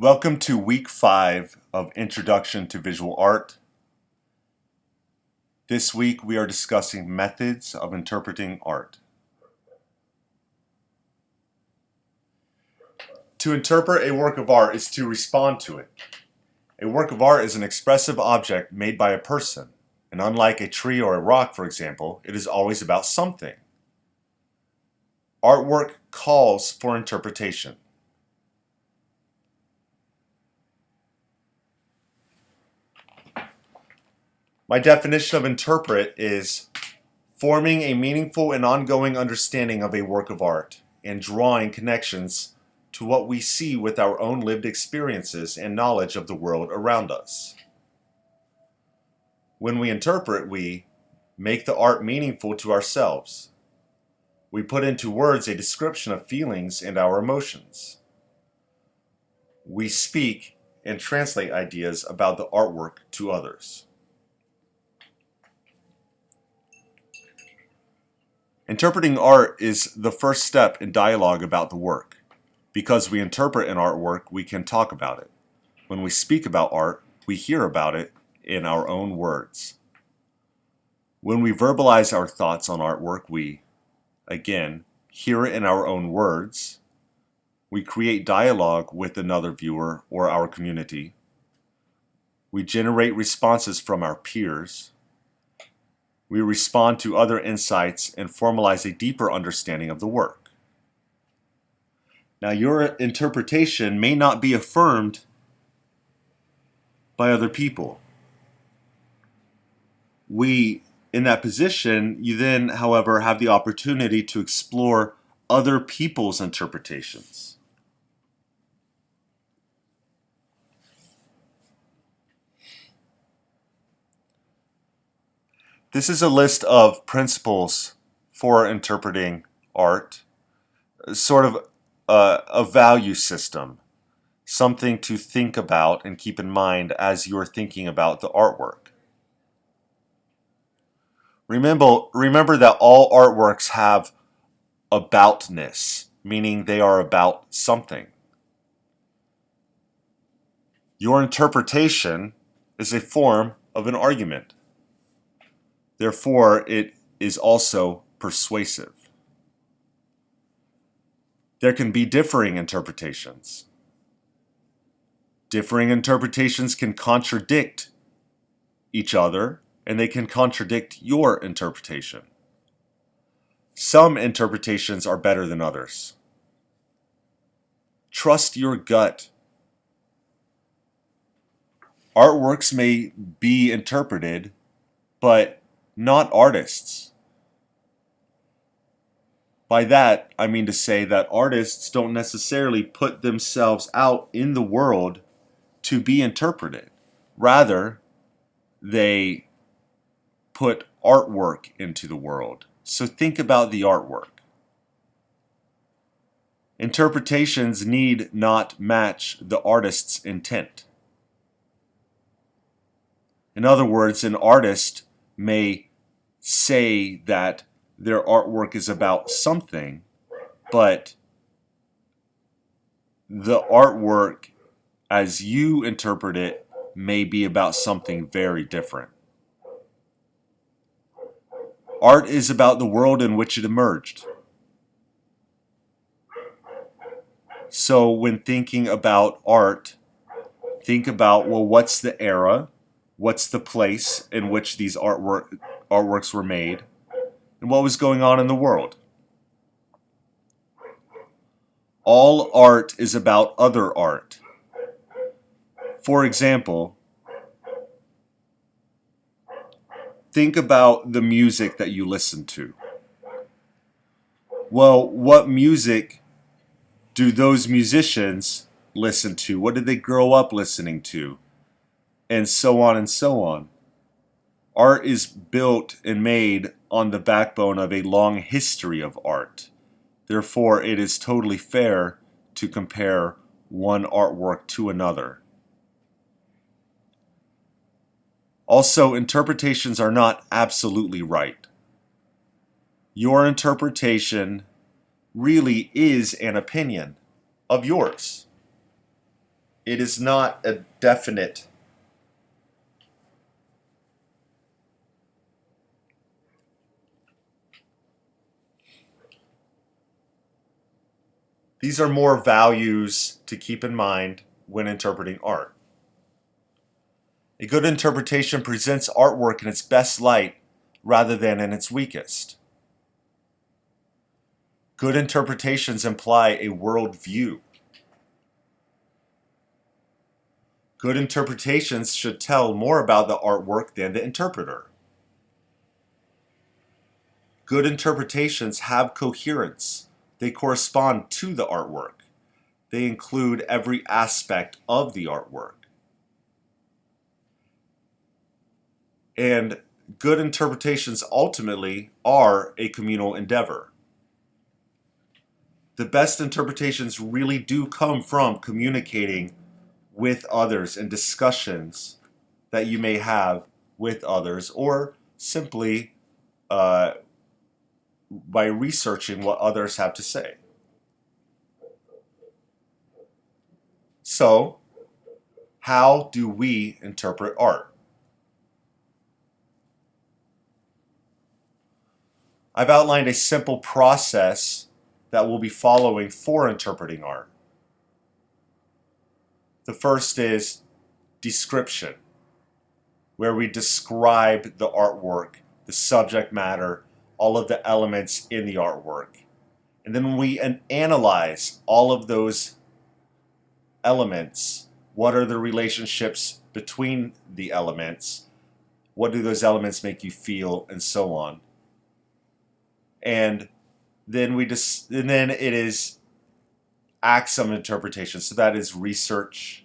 Welcome to week 5 of Introduction to Visual Art. This week we are discussing methods of interpreting art. To interpret a work of art is to respond to it. A work of art is an expressive object made by a person, and unlike a tree or a rock, for example, it is always about something. Artwork calls for interpretation. My definition of interpret is forming a meaningful and ongoing understanding of a work of art and drawing connections to what we see with our own lived experiences and knowledge of the world around us. When we interpret, we make the art meaningful to ourselves. We put into words a description of feelings and our emotions. We speak and translate ideas about the artwork to others. Interpreting art is the first step in dialogue about the work. Because we interpret an artwork, we can talk about it. When we speak about art, we hear about it in our own words. When we verbalize our thoughts on artwork, we, again, hear it in our own words. We create dialogue with another viewer or our community. We generate responses from our peers. We respond to other insights and formalize a deeper understanding of the work. Now, your interpretation may not be affirmed by other people. In that position, you then, however, have the opportunity to explore other people's interpretations. This is a list of principles for interpreting art, sort of a value system, something to think about and keep in mind as you're thinking about the artwork. Remember that all artworks have aboutness, meaning they are about something. Your interpretation is a form of an argument. Therefore, it is also persuasive. There can be differing interpretations. Differing interpretations can contradict each other, and they can contradict your interpretation. Some interpretations are better than others. Trust your gut. Artworks may be interpreted, but not artists. By that, I mean to say that artists don't necessarily put themselves out in the world to be interpreted. Rather, they put artwork into the world. So think about the artwork. Interpretations need not match the artist's intent. In other words, an artist may say that their artwork is about something, but the artwork, as you interpret it, may be about something very different. Art is about the world in which it emerged. So when thinking about art, think about, well, what's the era? What's the place in which these artworks were made? And what was going on in the world? All art is about other art. For example, think about the music that you listen to. Well, what music do those musicians listen to? What did they grow up listening to? And so on and so on. Art is built and made on the backbone of a long history of art. Therefore, it is totally fair to compare one artwork to another. Also, interpretations are not absolutely right. Your interpretation really is an opinion of yours. It is not a definite. These are more values to keep in mind when interpreting art. A good interpretation presents artwork in its best light rather than in its weakest. Good interpretations imply a worldview. Good interpretations should tell more about the artwork than the interpreter. Good interpretations have coherence. They correspond to the artwork. They include every aspect of the artwork. And good interpretations ultimately are a communal endeavor. The best interpretations really do come from communicating with others and discussions that you may have with others, or simply by researching what others have to say. So, how do we interpret art? I've outlined a simple process that we'll be following for interpreting art. The first is description, where we describe the artwork, the subject matter, all of the elements in the artwork. And then we analyze all of those elements. What are the relationships between the elements? What do those elements make you feel, and so on. And then it is acts of interpretation. So that is research,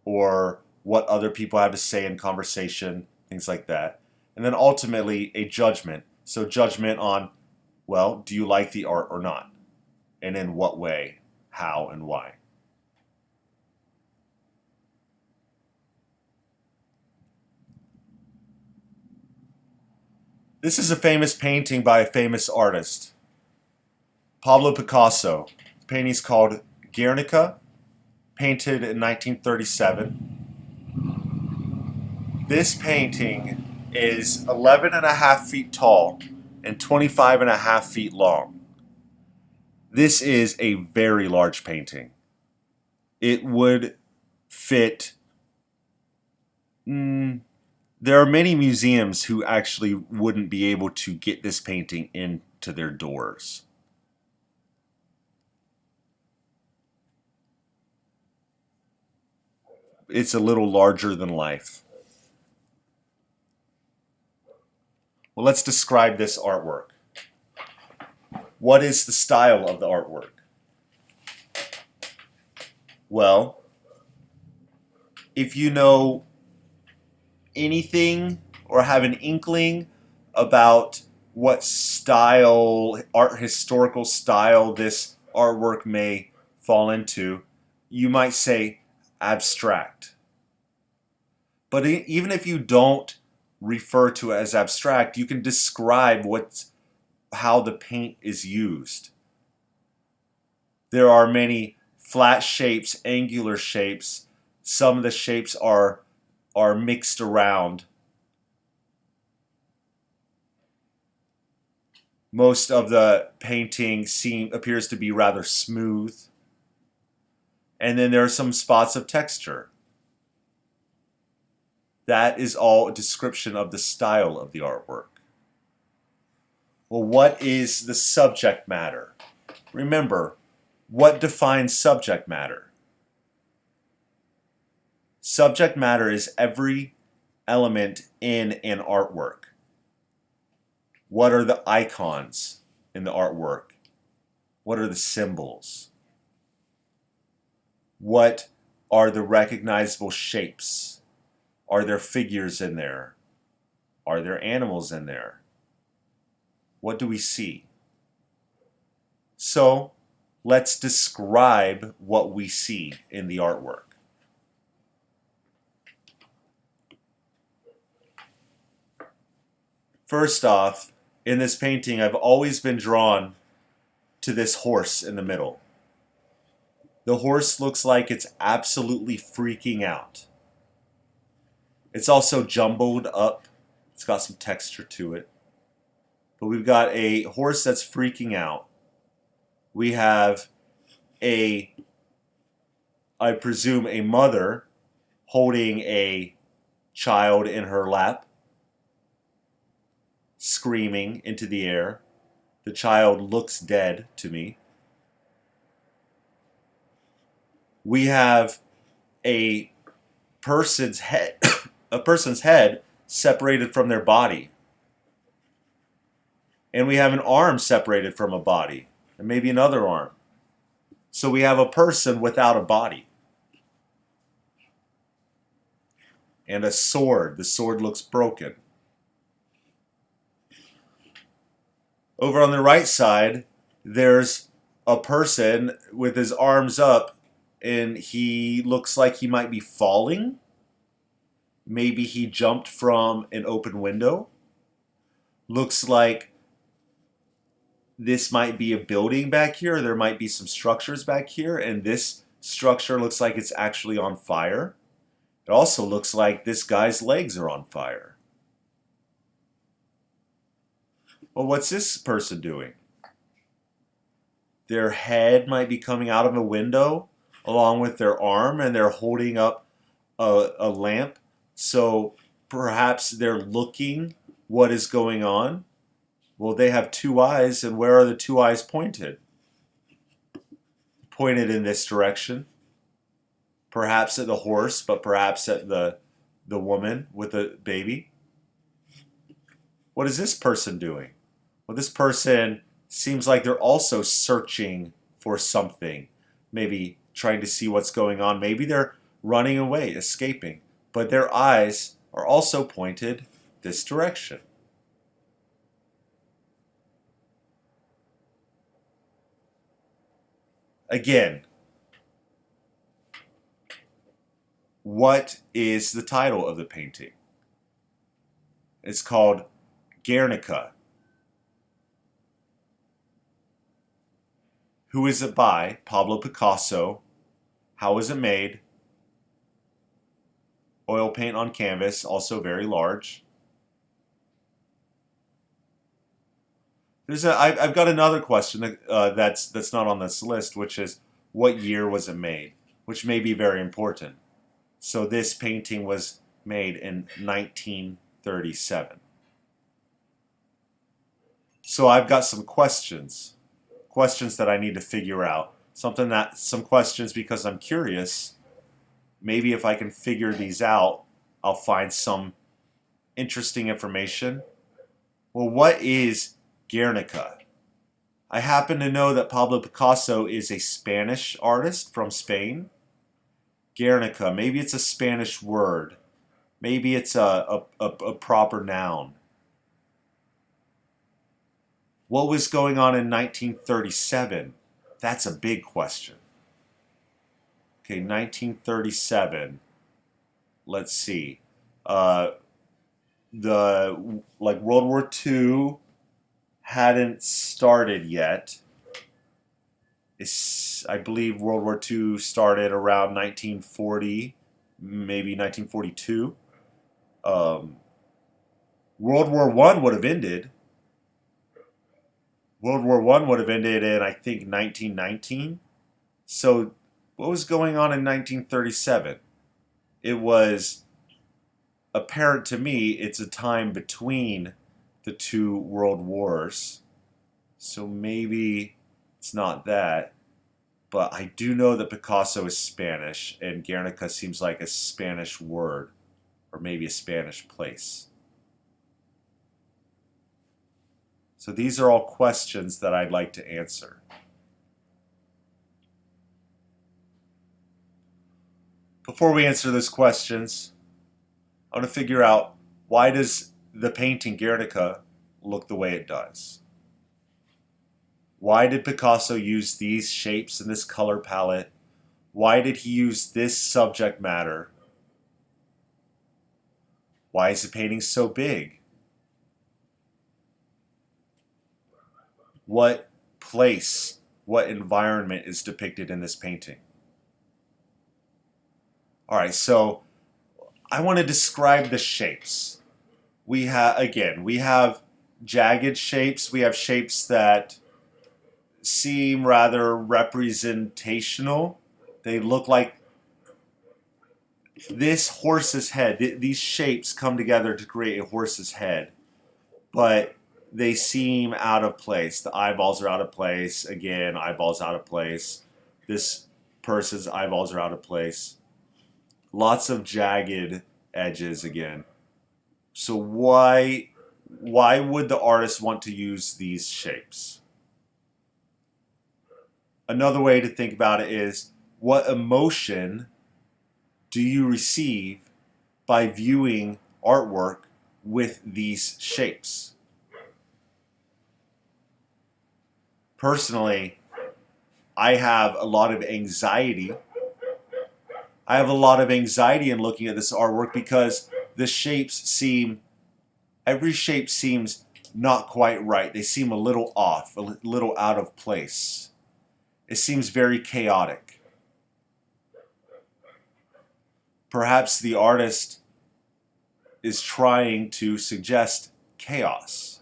or what other people have to say in conversation, things like that. And then ultimately a judgment. So judgment on, well, do you like the art or not? And in what way, how, and why. This is a famous painting by a famous artist, Pablo Picasso. The painting is called Guernica, painted in 1937. This painting is 11.5 feet tall and 25.5 feet long. This is a very large painting. It would fit. There are many museums who actually wouldn't be able to get this painting into their doors. It's a little larger than life. Well, let's describe this artwork. What is the style of the artwork? Well, if you know anything or have an inkling about what style, art historical style, this artwork may fall into, you might say abstract. But even if you don't refer to it as abstract, you can describe how the paint is used. There are many flat shapes, angular shapes. Some of the shapes are mixed around. Most of the painting appears to be rather smooth. And then there are some spots of texture. That is all a description of the style of the artwork. Well, what is the subject matter? Remember, what defines subject matter? Subject matter is every element in an artwork. What are the icons in the artwork? What are the symbols? What are the recognizable shapes? Are there figures in there? Are there animals in there? What do we see? So, let's describe what we see in the artwork. First off, in this painting, I've always been drawn to this horse in the middle. The horse looks like it's absolutely freaking out. It's also jumbled up. It's got some texture to it. But we've got a horse that's freaking out. We have I presume, a mother holding a child in her lap, screaming into the air. The child looks dead to me. We have a person's head, a person's head separated from their body. And we have an arm separated from a body, and maybe another arm. So we have a person without a body. And a sword. The sword looks broken. Over on the right side, there's a person with his arms up, and he looks like he might be falling. Maybe he jumped from an open window. Looks like this might be a building back here. There might be some structures back here, and this structure looks like it's actually on fire. It also looks like this guy's legs are on fire. Well, what's this person doing? Their head might be coming out of a window along with their arm, and they're holding up a lamp. So perhaps they're looking what is going on. Well, they have two eyes, and where are the two eyes pointed? Pointed in this direction. Perhaps at the horse, but perhaps at the woman with the baby. What is this person doing? Well, this person seems like they're also searching for something. Maybe trying to see what's going on. Maybe they're running away, escaping. But their eyes are also pointed this direction. Again, what is the title of the painting? It's called Guernica. Who is it by? Pablo Picasso. How was it made? Oil paint on canvas, also very large. I've got another question that's not on this list, which is what year was it made? Which may be very important. So this painting was made in 1937. So I've got some questions that I need to figure out. Some questions because I'm curious. Maybe if I can figure these out, I'll find some interesting information. Well, what is Guernica? I happen to know that Pablo Picasso is a Spanish artist from Spain. Guernica, maybe it's a Spanish word. Maybe it's a proper noun. What was going on in 1937? That's a big question. Okay, 1937. Let's see. World War II hadn't started yet. I believe World War II started around 1940, maybe 1942. World War I would have ended. World War I would have ended in, I think, 1919. So what was going on in 1937? It was apparent to me it's a time between the two world wars. So maybe it's not that. But I do know that Picasso is Spanish, and Guernica seems like a Spanish word, or maybe a Spanish place. So these are all questions that I'd like to answer. Before we answer those questions, I want to figure out, why does the painting Guernica look the way it does? Why did Picasso use these shapes and this color palette? Why did he use this subject matter? Why is the painting so big? What place, what environment is depicted in this painting? All right, so I want to describe the shapes. We have jagged shapes. We have shapes that seem rather representational. They look like this horse's head. These shapes come together to create a horse's head, but they seem out of place. The eyeballs are out of place. Again, eyeballs out of place. This person's eyeballs are out of place. Lots of jagged edges again. So why would the artist want to use these shapes? Another way to think about it is, what emotion do you receive by viewing artwork with these shapes? Personally, I have a lot of anxiety. I have a lot of anxiety in looking at this artwork because the shapes seem, every shape seems not quite right. They seem a little off, a little out of place. It seems very chaotic. Perhaps the artist is trying to suggest chaos.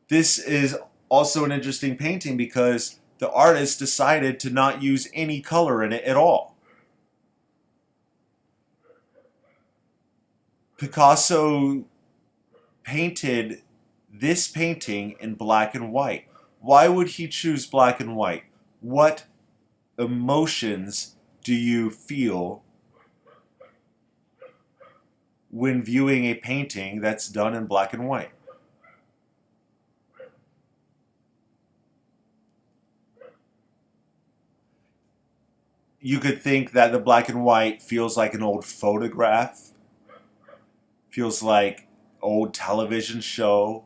This is also an interesting painting because the artist decided to not use any color in it at all. Picasso painted this painting in black and white. Why would he choose black and white? What emotions do you feel when viewing a painting that's done in black and white? You could think that the black and white feels like an old photograph, feels like old television show.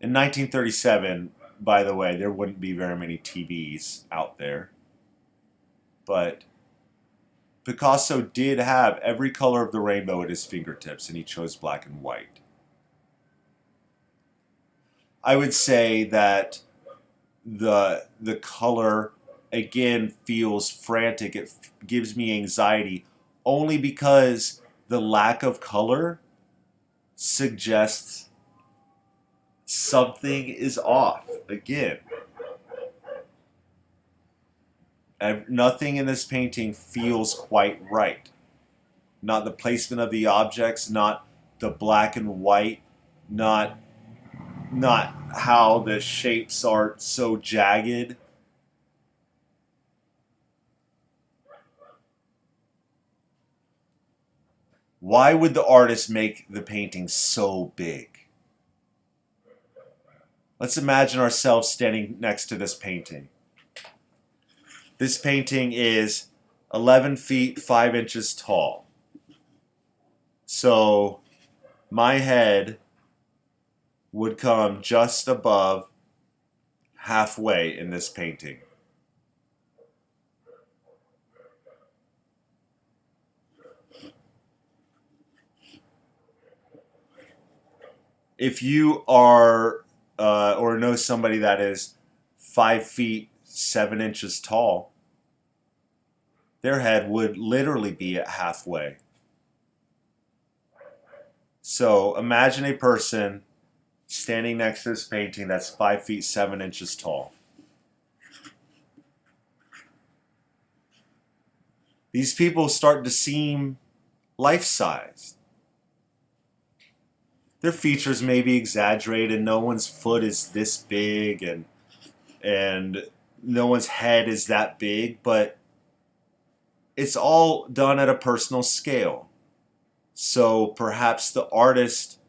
In 1937, by the way, there wouldn't be very many TVs out there. But Picasso did have every color of the rainbow at his fingertips, and he chose black and white. I would say that the color again feels frantic. It gives me anxiety only because the lack of color suggests something is off again. Nothing in this painting feels quite right. Not the placement of the objects, not the black and white, not how the shapes are so jagged. Why would the artist make the painting so big? Let's imagine ourselves standing next to this painting. This painting is 11 feet 5 inches tall. So my head would come just above halfway in this painting. If you are or know somebody that is 5 feet 7 inches tall, their head would literally be at halfway. So imagine a person standing next to this painting that's 5 feet 7 inches tall. These people start to seem life-sized. Their features may be exaggerated. No one's foot is this big, and no one's head is that big, but it's all done at a personal scale. So perhaps the artist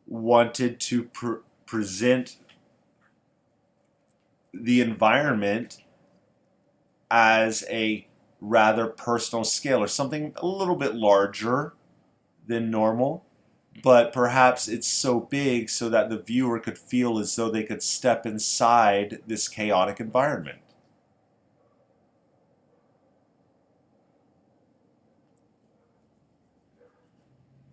wanted to present the environment as a rather personal scale, or something a little bit larger than normal, but perhaps it's so big so that the viewer could feel as though they could step inside this chaotic environment.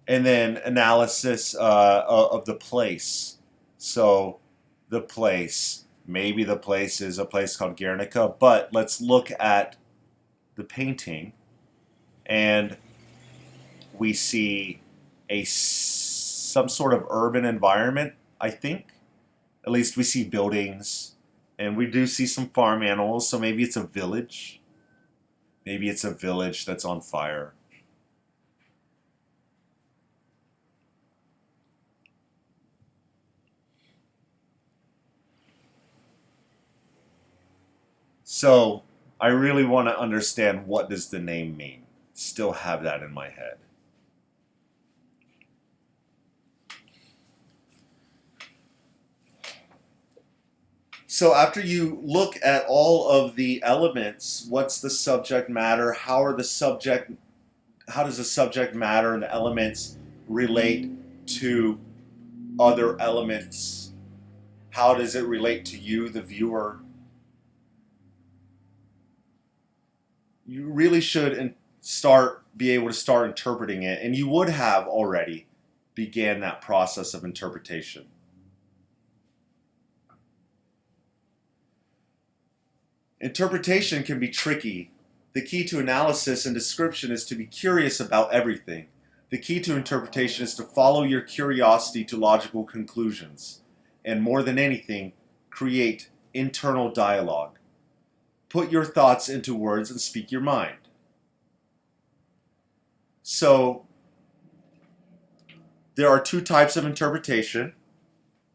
And then analysis of the place. So maybe the place is a place called Guernica, but let's look at the painting, and we see some sort of urban environment, I think. At least we see buildings, and we do see some farm animals, so maybe it's a village. Maybe it's a village that's on fire. So I really want to understand, what does the name mean? Still have that in my head. So after you look at all of the elements, what's the subject matter? How does the subject matter and the elements relate to other elements? How does it relate to you, the viewer? You really should be able to start interpreting it, and you would have already began that process of interpretation. Interpretation can be tricky. The key to analysis and description is to be curious about everything. The key to interpretation is to follow your curiosity to logical conclusions, and more than anything, create internal dialogue. Put your thoughts into words and speak your mind. So, there are two types of interpretation.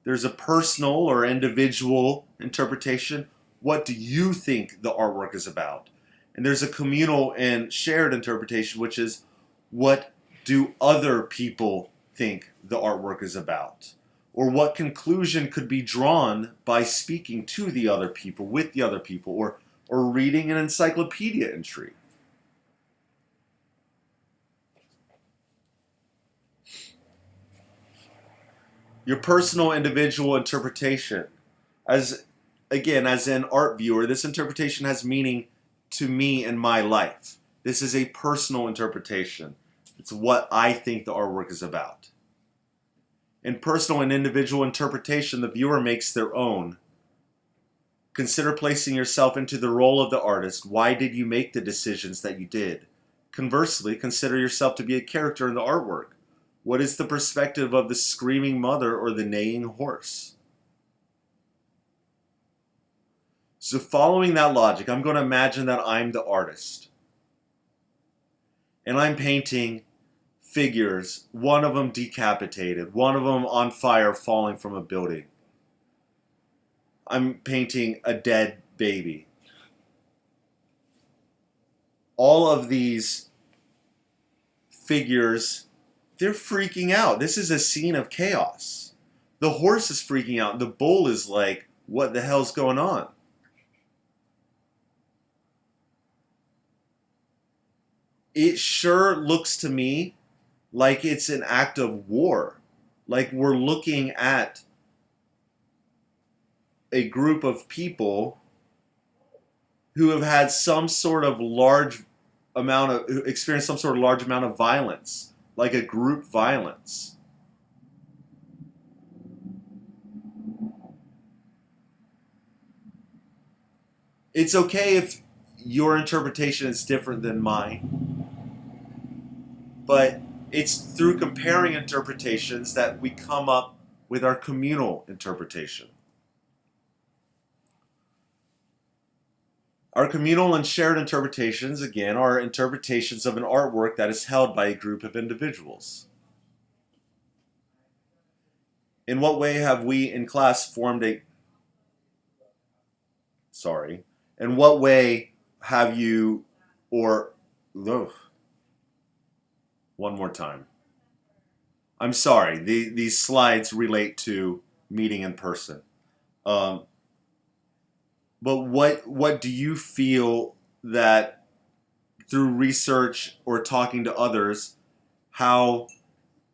There's a personal or individual interpretation. What do you think the artwork is about? And there's a communal and shared interpretation, which is, what do other people think the artwork is about? Or what conclusion could be drawn by speaking to the other people, with the other people, or reading an encyclopedia entry? Your personal individual interpretation. As an art viewer, this interpretation has meaning to me in my life. This is a personal interpretation. It's what I think the artwork is about. In personal and individual interpretation, the viewer makes their own. Consider placing yourself into the role of the artist. Why did you make the decisions that you did? Conversely, consider yourself to be a character in the artwork. What is the perspective of the screaming mother or the neighing horse? So following that logic, I'm going to imagine that I'm the artist. And I'm painting figures, one of them decapitated, one of them on fire falling from a building. I'm painting a dead baby. All of these figures, they're freaking out. This is a scene of chaos. The horse is freaking out. The bull is like, what the hell's going on? It sure looks to me like it's an act of war. Like we're looking at a group of people who have had some sort of experienced some sort of large amount of violence, like a group violence. It's okay if your interpretation is different than mine, but it's through comparing interpretations that we come up with our communal interpretation. Our communal and shared interpretations, again, are interpretations of an artwork that is held by a group of individuals. In what way have we in class formed a... Sorry. In what way have you, or... Ugh. One more time. I'm sorry. These slides relate to meeting in person. But what do you feel that through research or talking to others, how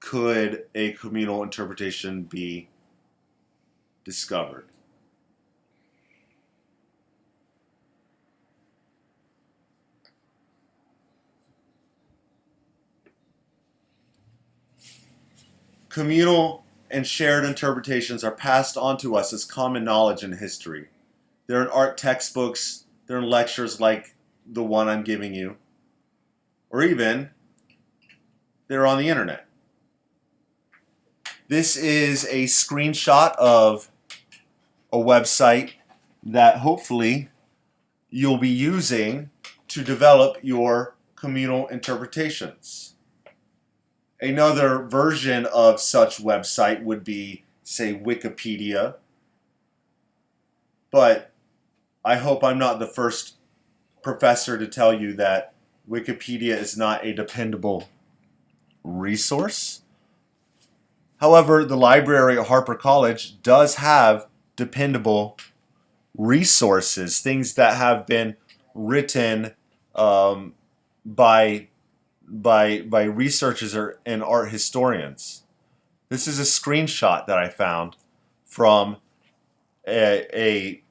could a communal interpretation be discovered? Communal and shared interpretations are passed on to us as common knowledge in history. They're in art textbooks, they're in lectures like the one I'm giving you, or even they're on the internet. This is a screenshot of a website that hopefully you'll be using to develop your communal interpretations. Another version of such website would be, say, Wikipedia. But I hope I'm not the first professor to tell you that Wikipedia is not a dependable resource. However, the library at Harper College does have dependable resources, things that have been written by researchers and art historians. This is a screenshot that I found from a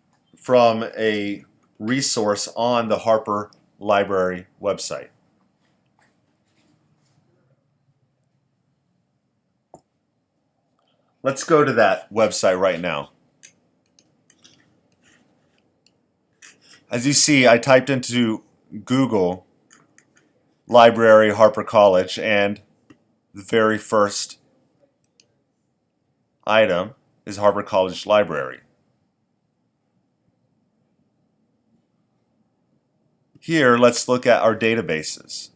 resource on the Harper Library website. Let's go to that website right now. As you see, I typed into Google Library Harper College, and the very first item is Harper College Library. Here, let's look at our databases.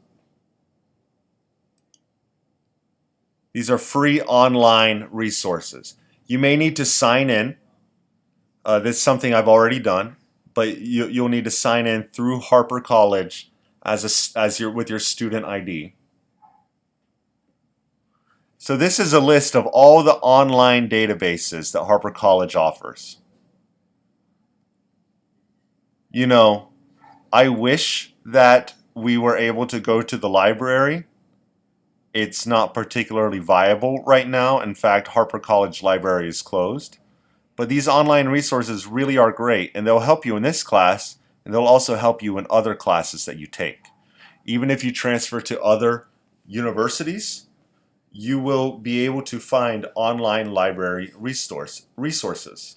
These are free online resources. You may need to sign in. This is something I've already done, but you'll need to sign in through Harper College with your student ID. So this is a list of all the online databases that Harper College offers. You know, I wish that we were able to go to the library. It's not particularly viable right now. In fact, Harper College Library is closed. But these online resources really are great, and they'll help you in this class, and they'll also help you in other classes that you take. Even if you transfer to other universities, you will be able to find online library resources.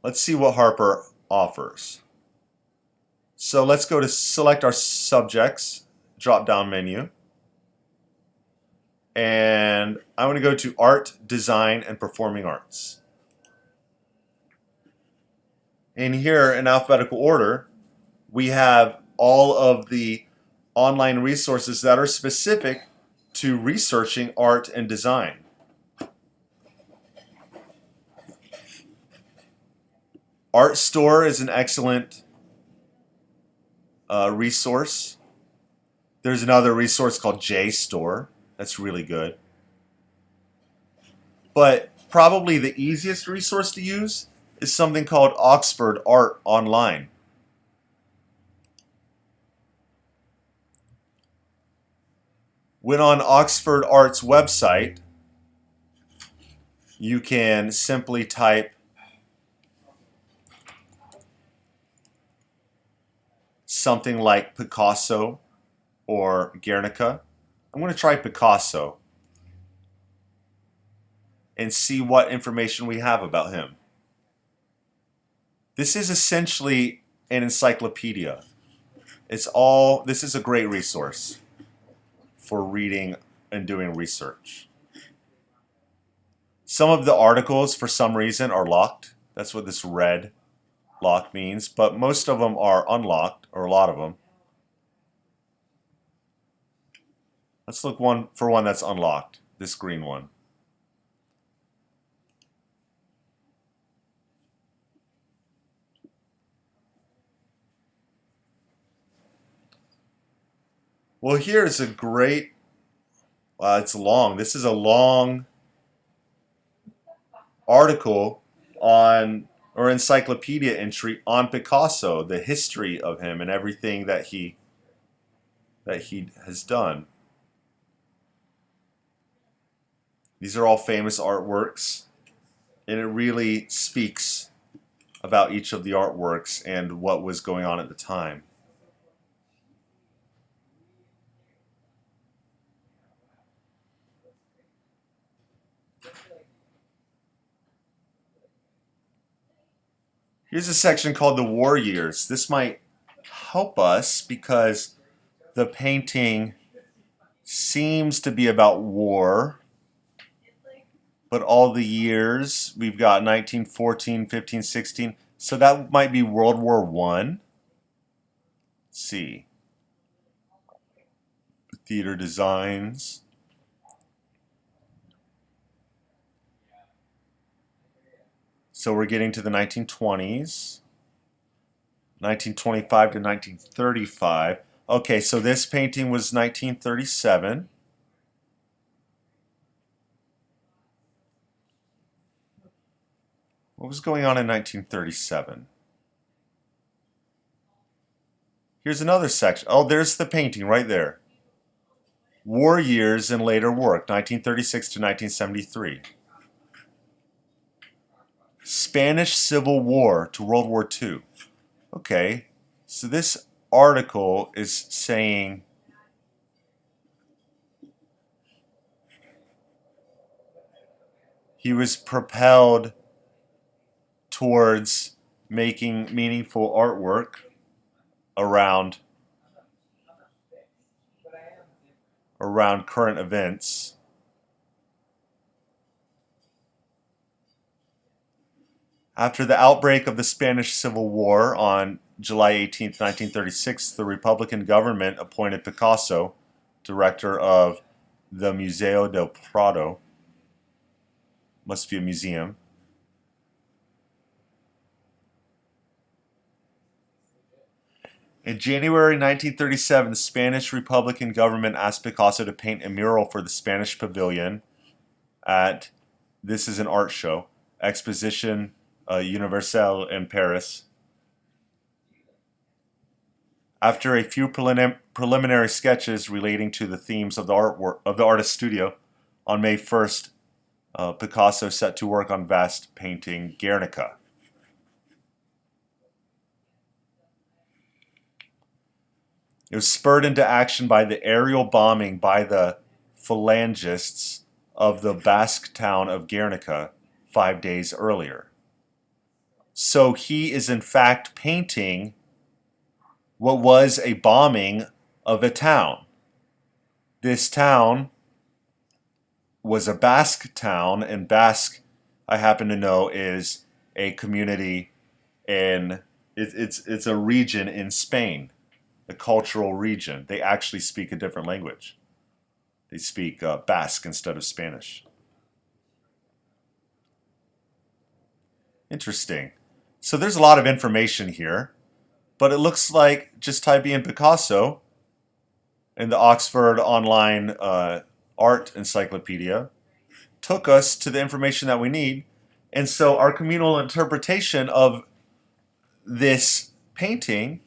Let's see what Harper offers. So let's go to select our subjects drop-down menu. And I want to go to Art, Design, and Performing Arts. And here in alphabetical order, we have all of the online resources that are specific to researching art and design. Art Store is an excellent resource. There's another resource called JSTOR. That's really good. But probably the easiest resource to use is something called Oxford Art Online. When on Oxford Art's website, you can simply type something like Picasso or Guernica. I'm going to try Picasso and see what information we have about him. This is essentially an encyclopedia. This is a great resource for reading and doing research. Some of the articles, for some reason, are locked. That's what this red lock means, but most of them are unlocked, or a lot of them. Let's look for one that's unlocked, this green one. Well, here's a great, it's long. This is a long article on, or encyclopedia entry on Picasso, the history of him and everything that he has done. These are all famous artworks, and it really speaks about each of the artworks and what was going on at the time. Here's a section called the War Years. This might help us because the painting seems to be about war, but all the years we've got 1914, 15, 16, so that might be World War I. Let's see. Theater designs. So we're getting to the 1920s. 1925 to 1935. Okay, so this painting was 1937. What was going on in 1937? Here's another section. Oh, there's the painting right there. War years and later work, 1936 to 1973. Spanish Civil War to World War II. Okay, so this article is saying he was propelled towards making meaningful artwork around current events. After the outbreak of the Spanish Civil War on July 18, 1936, the Republican government appointed Picasso director of the Museo del Prado. Must be a museum. In January 1937, the Spanish Republican government asked Picasso to paint a mural for the Spanish Pavilion at, this is an art show, Exposition Universelle in Paris. After a few preliminary sketches relating to the themes of the artwork of the artist's studio, on May 1st, Picasso set to work on vast painting Guernica. It was spurred into action by the aerial bombing by the phalangists of the Basque town of Guernica 5 days earlier. So he is in fact painting what was a bombing of a town. This town was a Basque town, and Basque, I happen to know, is a community in, it's a region in Spain, a cultural region. They actually speak a different language. They speak Basque instead of Spanish. Interesting. So there's a lot of information here, but it looks like just typing in Picasso in the Oxford Online Art Encyclopedia took us to the information that we need. And so our communal interpretation of this painting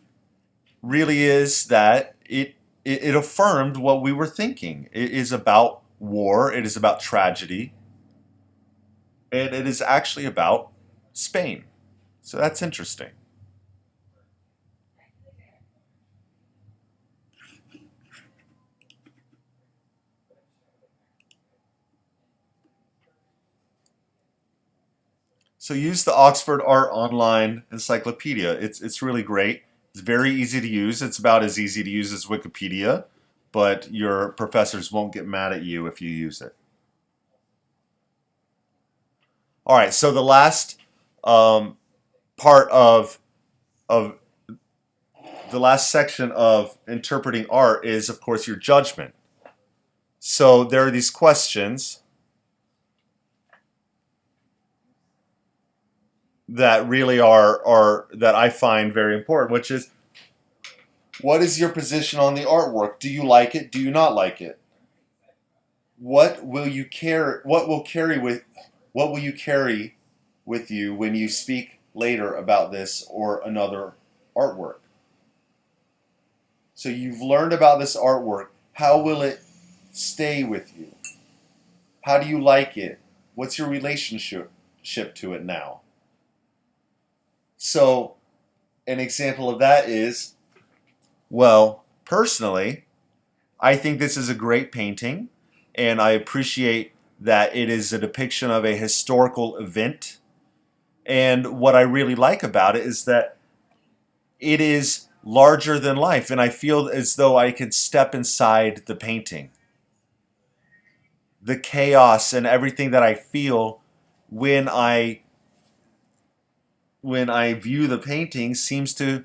really is that it affirmed what we were thinking. It is about war, it is about tragedy, and it is actually about Spain. So that's interesting. So use the Oxford Art Online Encyclopedia. It's really great. It's very easy to use. It's about as easy to use as Wikipedia, but your professors won't get mad at you if you use it. All right, so the last part of the last section of interpreting art is, of course, your judgment. So there are these questions that really are that I find very important, which is, what is your position on the artwork? Do you like it? Do you not like it? What will you carry? What will you carry with you when you speak later about this or another artwork? So you've learned about this artwork. How will it stay with you? How do you like it? What's your relationship to it now? So an example of that is, well, personally, I think this is a great painting, and I appreciate that it is a depiction of a historical event. And what I really like about it is that it is larger than life, and I feel as though I could step inside the painting. The chaos and everything that I feel when I view the painting seems to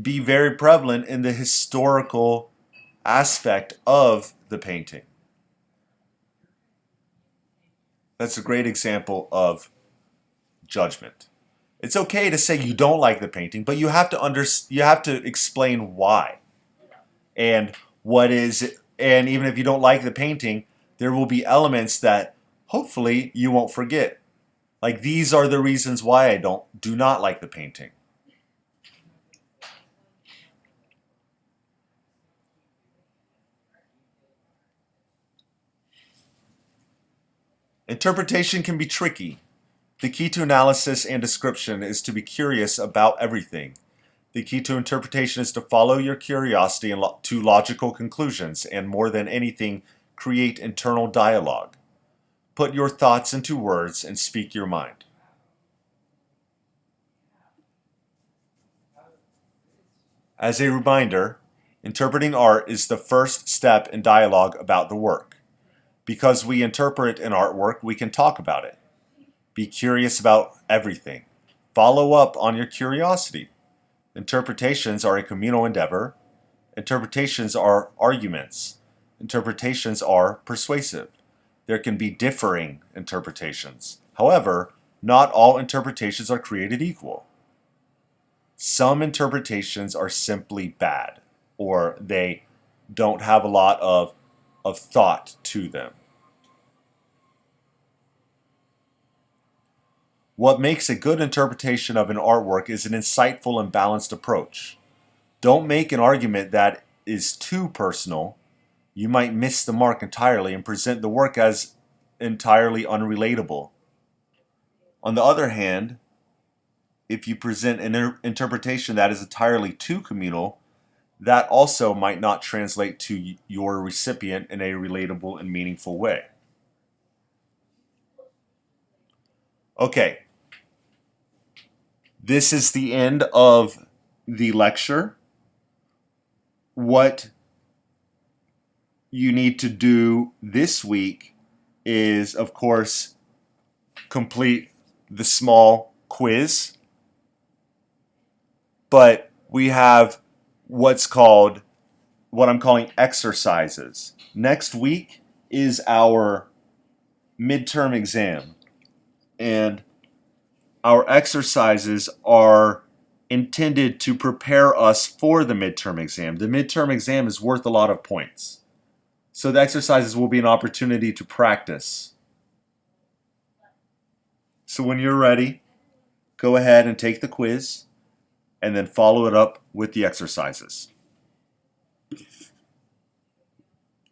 be very prevalent in the historical aspect of the painting. That's a great example of judgment. It's okay to say you don't like the painting, but you have to explain why. And and even if you don't like the painting, there will be elements that hopefully you won't forget. Like, these are the reasons why I do not like the painting. Interpretation can be tricky. The key to analysis and description is to be curious about everything. The key to interpretation is to follow your curiosity to logical conclusions, and more than anything, create internal dialogue. Put your thoughts into words and speak your mind. As a reminder, interpreting art is the first step in dialogue about the work. Because we interpret an artwork, we can talk about it. Be curious about everything. Follow up on your curiosity. Interpretations are a communal endeavor. Interpretations are arguments. Interpretations are persuasive. There can be differing interpretations. However, not all interpretations are created equal. Some interpretations are simply bad, or they don't have a lot of thought to them. What makes a good interpretation of an artwork is an insightful and balanced approach. Don't make an argument that is too personal. You might miss the mark entirely and present the work as entirely unrelatable. On the other hand, if you present an interpretation that is entirely too communal, that also might not translate to your recipient in a relatable and meaningful way. Okay, this is the end of the lecture. What you need to do this week is, of course, complete the small quiz. But we have what I'm calling exercises. Next week is our midterm exam. And our exercises are intended to prepare us for the midterm exam. The midterm exam is worth a lot of points. So the exercises will be an opportunity to practice. So when you're ready, go ahead and take the quiz and then follow it up with the exercises.